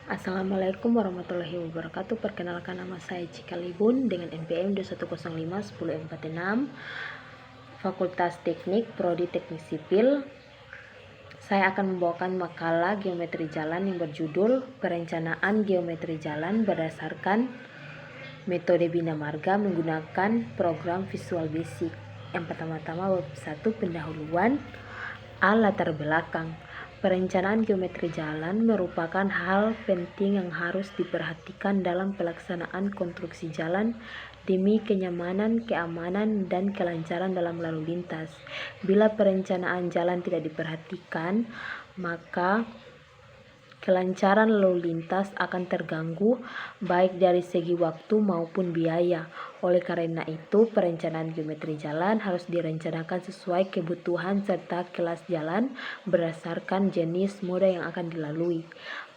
Assalamualaikum warahmatullahi wabarakatuh. Perkenalkan, nama saya Cika Libun dengan NPM 2105146, Fakultas Teknik, Prodi Teknik Sipil. Saya akan membawakan makalah geometri jalan yang berjudul Perencanaan Geometri Jalan berdasarkan metode Bina Marga menggunakan program Visual Basic. Yang pertama-tama bab 1, pendahuluan. Latar belakang. Perencanaan geometri jalan merupakan hal penting yang harus diperhatikan dalam pelaksanaan konstruksi jalan demi kenyamanan, keamanan, dan kelancaran dalam lalu lintas. Bila perencanaan jalan tidak diperhatikan, maka kelancaran lalu lintas akan terganggu baik dari segi waktu maupun biaya. Oleh karena itu, perencanaan geometri jalan harus direncanakan sesuai kebutuhan serta kelas jalan berdasarkan jenis moda yang akan dilalui.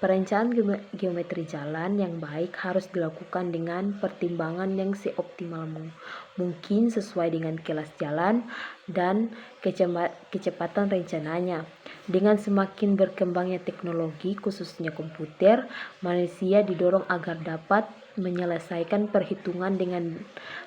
Perencanaan geometri jalan yang baik harus dilakukan dengan pertimbangan yang seoptimal mungkin sesuai dengan kelas jalan dan kecepatan rencananya. Dengan semakin berkembangnya teknologi, khususnya komputer, manusia didorong agar dapat menyelesaikan perhitungan dengan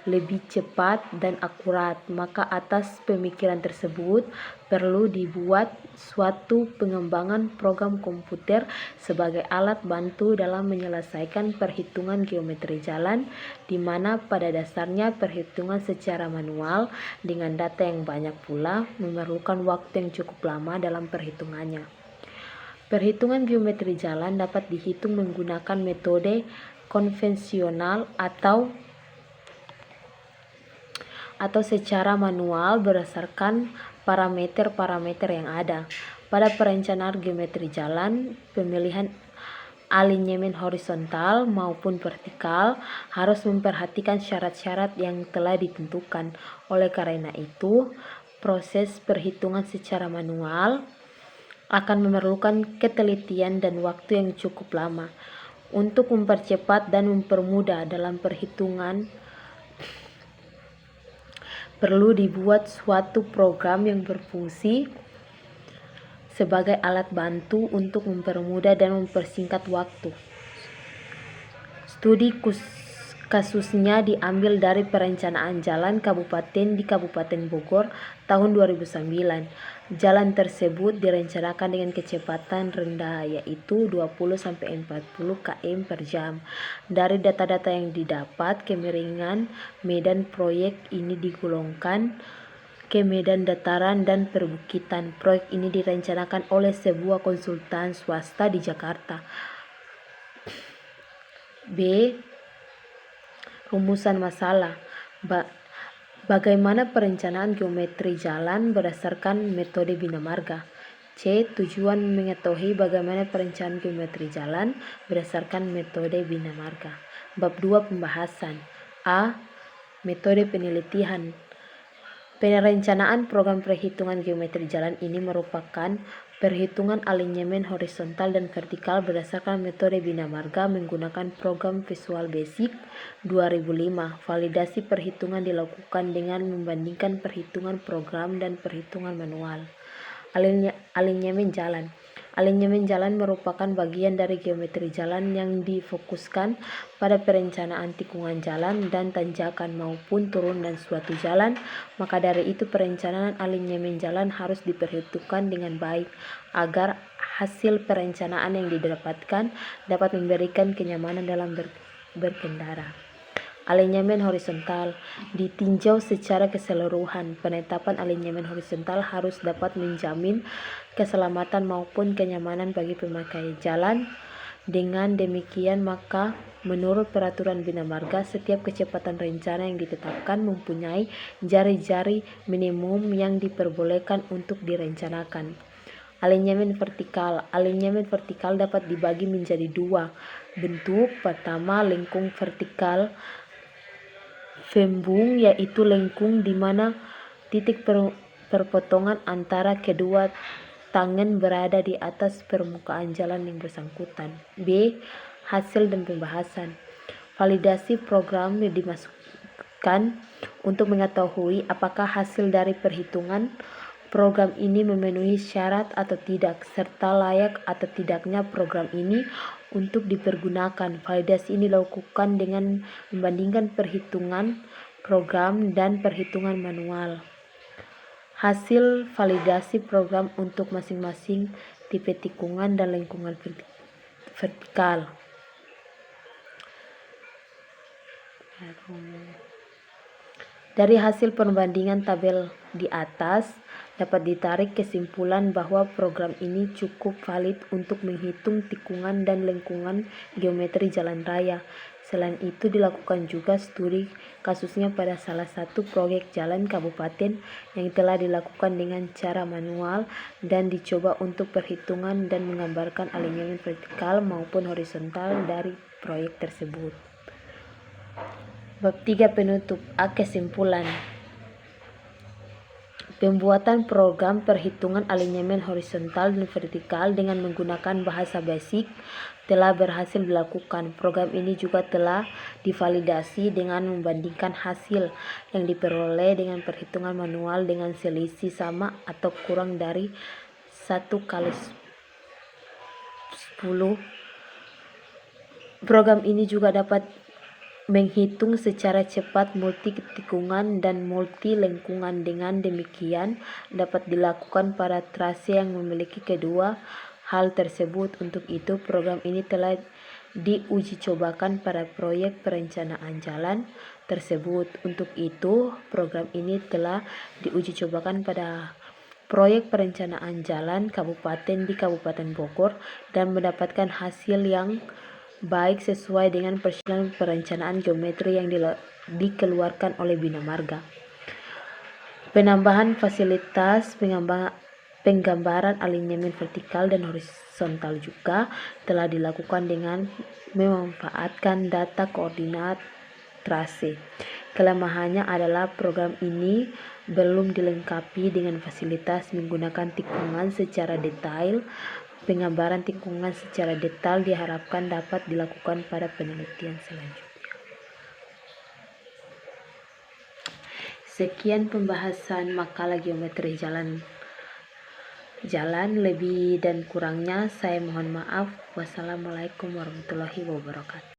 lebih cepat dan akurat. Maka atas pemikiran tersebut perlu dibuat suatu pengembangan program komputer sebagai alat bantu dalam menyelesaikan perhitungan geometri jalan, di mana pada dasarnya perhitungan secara manual dengan data yang banyak pula memerlukan waktu yang cukup lama dalam perhitungannya. Perhitungan geometri jalan dapat dihitung menggunakan metode konvensional atau secara manual berdasarkan parameter-parameter yang ada. Pada perencanaan geometri jalan, pemilihan alinyemen horizontal maupun vertikal harus memperhatikan syarat-syarat yang telah ditentukan. Oleh karena itu, proses perhitungan secara manual akan memerlukan ketelitian dan waktu yang cukup lama. Untuk mempercepat dan mempermudah dalam perhitungan, perlu dibuat suatu program yang berfungsi sebagai alat bantu untuk mempermudah dan mempersingkat waktu. Studi kasusnya diambil dari perencanaan jalan kabupaten di Kabupaten Bogor tahun 2009. Jalan tersebut direncanakan dengan kecepatan rendah, yaitu 20-40 km per jam. Dari data-data yang didapat, kemiringan medan proyek ini digolongkan ke medan dataran dan perbukitan. Proyek ini direncanakan oleh sebuah konsultan swasta di Jakarta. B. Rumusan masalah. Bagaimana perencanaan geometri jalan berdasarkan metode Bina Marga? C. Tujuan mengetahui bagaimana perencanaan geometri jalan berdasarkan metode Bina Marga. Bab 2, pembahasan. A. Metode penelitian. Perencanaan program perhitungan geometri jalan ini merupakan perhitungan alinyemen horizontal dan vertikal berdasarkan metode Bina Marga menggunakan program Visual Basic 2005. Validasi perhitungan dilakukan dengan membandingkan perhitungan program dan perhitungan manual. Alinyemen jalan. Alinyemen jalan merupakan bagian dari geometri jalan yang difokuskan pada perencanaan tikungan jalan dan tanjakan maupun turunan suatu jalan. Maka dari itu perencanaan alinyemen jalan harus diperhitungkan dengan baik agar hasil perencanaan yang didapatkan dapat memberikan kenyamanan dalam berkendara. Alinyemen horizontal ditinjau secara keseluruhan. Penetapan alinyemen horizontal harus dapat menjamin keselamatan maupun kenyamanan bagi pemakai jalan. Dengan demikian, maka menurut peraturan Bina Marga, setiap kecepatan rencana yang ditetapkan mempunyai jari-jari minimum yang diperbolehkan untuk direncanakan. Alinyemen vertikal. Alinyemen vertikal dapat dibagi menjadi dua bentuk. Pertama, lengkung vertikal fembung, yaitu lengkung di mana titik perpotongan antara kedua tangan berada di atas permukaan jalan yang bersangkutan. B. Hasil dan pembahasan. Validasi program yang dimasukkan untuk mengetahui apakah hasil dari perhitungan program ini memenuhi syarat atau tidak, serta layak atau tidaknya program ini untuk dipergunakan. Validasi ini dilakukan dengan membandingkan perhitungan program dan perhitungan manual. Hasil validasi program untuk masing-masing tipe tikungan dan lengkungan vertikal. Dari hasil perbandingan tabel di atas, dapat ditarik kesimpulan bahwa program ini cukup valid untuk menghitung tikungan dan lengkungan geometri jalan raya. Selain itu, dilakukan juga studi kasusnya pada salah satu proyek jalan kabupaten yang telah dilakukan dengan cara manual dan dicoba untuk perhitungan dan menggambarkan alinyemen vertikal maupun horizontal dari proyek tersebut. Bab 3 penutup. Kesimpulan. Pembuatan program perhitungan alinyemen horizontal dan vertikal dengan menggunakan bahasa basic telah berhasil dilakukan. Program ini juga telah divalidasi dengan membandingkan hasil yang diperoleh dengan perhitungan manual dengan selisih sama atau kurang dari 1/10. Program ini juga dapat menghitung secara cepat multi tikungan dan multi lengkungan. Dengan demikian dapat dilakukan pada trase yang memiliki kedua hal tersebut. Untuk itu program ini telah diuji cobakan pada proyek perencanaan jalan tersebut. Untuk itu program ini telah diuji cobakan pada proyek perencanaan jalan kabupaten di Kabupaten Bogor dan mendapatkan hasil yang baik sesuai dengan persyaratan perencanaan geometri yang dikeluarkan oleh Bina Marga. Penambahan fasilitas penggambaran alinyemen vertikal dan horizontal juga telah dilakukan dengan memanfaatkan data koordinat trase. Kelemahannya adalah program ini belum dilengkapi dengan fasilitas menggunakan tikungan secara detail. Penggambaran tikungan secara detail diharapkan dapat dilakukan pada penelitian selanjutnya. Sekian pembahasan makalah geometri jalan. Lebih dan kurangnya saya mohon maaf. Wassalamualaikum warahmatullahi wabarakatuh.